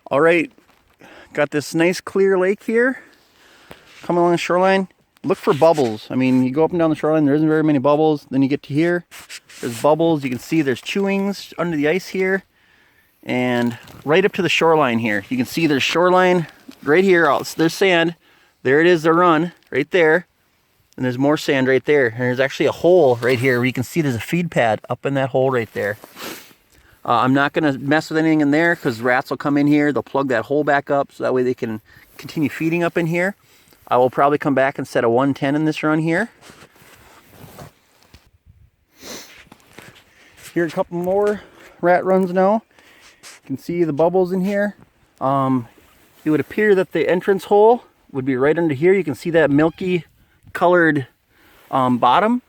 All right, got this nice clear lake here. Coming along the shoreline. Look for bubbles. I mean, you go up and down the shoreline, there isn't very many bubbles. Then you get to here, there's bubbles. You can see there's chewings under the ice here. And right up to the shoreline here, you can see there's shoreline right here. There's sand. There it is, the run right there. And there's more sand right there. And there's actually a hole right here where you can see there's a feed pad up in that hole right there. I'm not going to mess with anything in there because rats will come in here. They'll plug that hole back up so that way they can continue feeding up in here. I will probably come back and set a 110 in this run here. Here are a couple more rat runs now. You can see the bubbles in here. It would appear that the entrance hole would be right under here. You can see that milky colored bottom.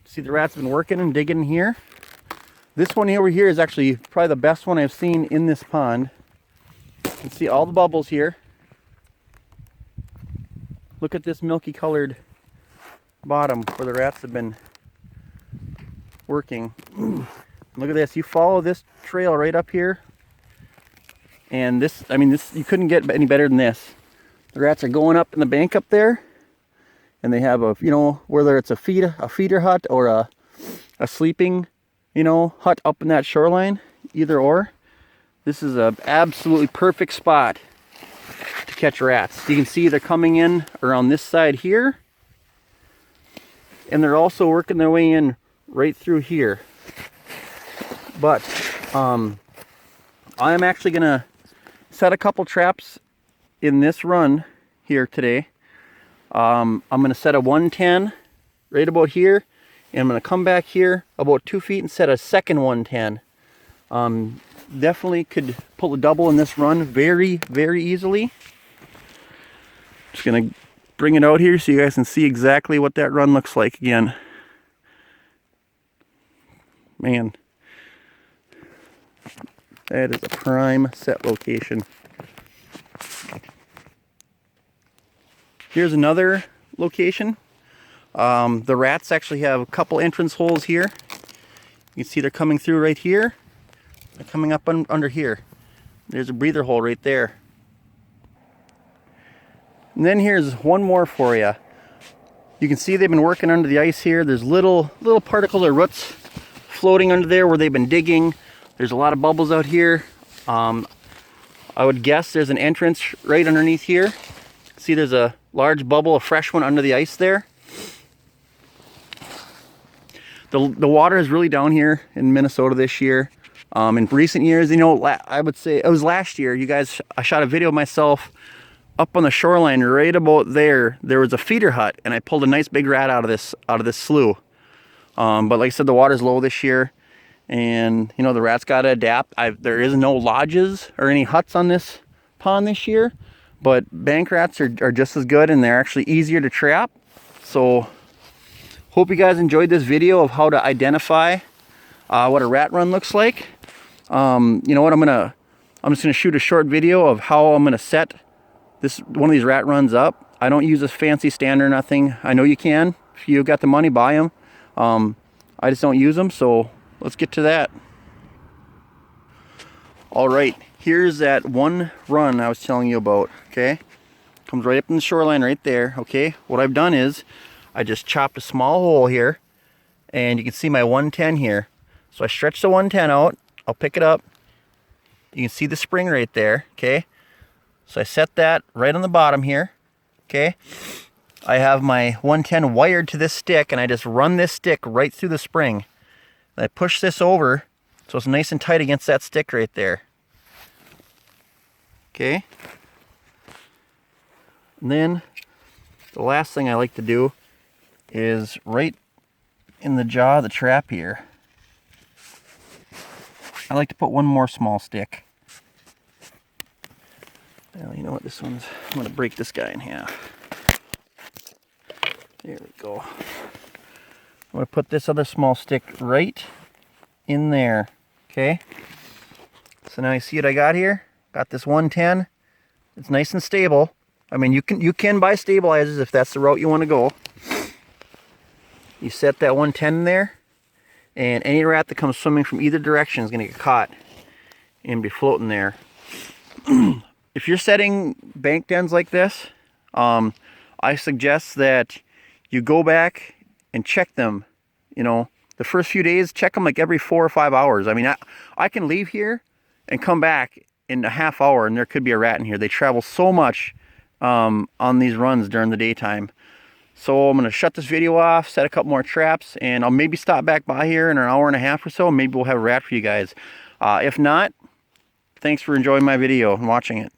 See the rats have been working and digging in here. This one over here is actually probably the best one I've seen in this pond. You can see all the bubbles here. Look at this milky colored bottom where the rats have been working. Look at this. You follow this trail right up here. And this, I mean, this, you couldn't get any better than this. The rats are going up in the bank up there. And they have a, you know, whether it's a feeder hut or a sleeping, you know, hut up in that shoreline, either or. This is a absolutely perfect spot to catch rats. You can see they're coming in around this side here. And they're also working their way in right through here. But I'm actually gonna set a couple traps in this run here today. I'm gonna set a 110 right about here. And I'm going to come back here about 2 feet and set a second 110. Definitely could pull a double in this run very, very easily. Just going to bring it out here so you guys can see exactly what that run looks like again. Man, that is a prime set location. Here's another location. The rats actually have a couple entrance holes here. You can see they're coming through right here. They're coming up under here. There's a breather hole right there. And then here's one more for you. You can see they've been working under the ice here. There's little particles or roots floating under there where they've been digging. There's a lot of bubbles out here. I would guess there's an entrance right underneath here. See, there's a large bubble, a fresh one under the ice there. The water is really down here in Minnesota this year. In recent years, you know, I would say it was last year. You guys, I shot a video of myself up on the shoreline right about there. There was a feeder hut, and I pulled a nice big rat out of this slough. But like I said, the water's low this year, and you know the rats got to adapt. There is no lodges or any huts on this pond this year, but bank rats are just as good, and they're actually easier to trap. So. Hope you guys enjoyed this video of how to identify what a rat run looks like. You know what, I'm just gonna shoot a short video of how I'm gonna set one of these rat runs up. I don't use a fancy stand or nothing. I know you can. If you got the money, buy them. I just don't use them, so let's get to that. All right, here's that one run I was telling you about, okay? Comes right up in the shoreline right there, okay? What I've done is I just chopped a small hole here, and you can see my 110 here. So I stretch the 110 out, I'll pick it up. You can see the spring right there, okay? So I set that right on the bottom here, okay? I have my 110 wired to this stick, and I just run this stick right through the spring. And I push this over so it's nice and tight against that stick right there. Okay? And then the last thing I like to do is right in the jaw of the trap here. I like to put one more small stick. Well, you know what, I'm going to break this guy in half. There we go. I'm going to put this other small stick right in there. Okay? So now you see what I got here? Got this 110. It's nice and stable. I mean, you can buy stabilizers if that's the route you want to go. You set that 110 in there, and any rat that comes swimming from either direction is going to get caught and be floating there. if you're setting bank dens like this, I suggest that you go back and check them. You know, the first few days, check them like every 4 or 5 hours. I mean, I can leave here and come back in a half hour and there could be a rat in here. They travel so much on these runs during the daytime. So I'm going to shut this video off, set a couple more traps, and I'll maybe stop back by here in an hour and a half or so. Maybe we'll have a rat for you guys. If not, thanks for enjoying my video and watching it.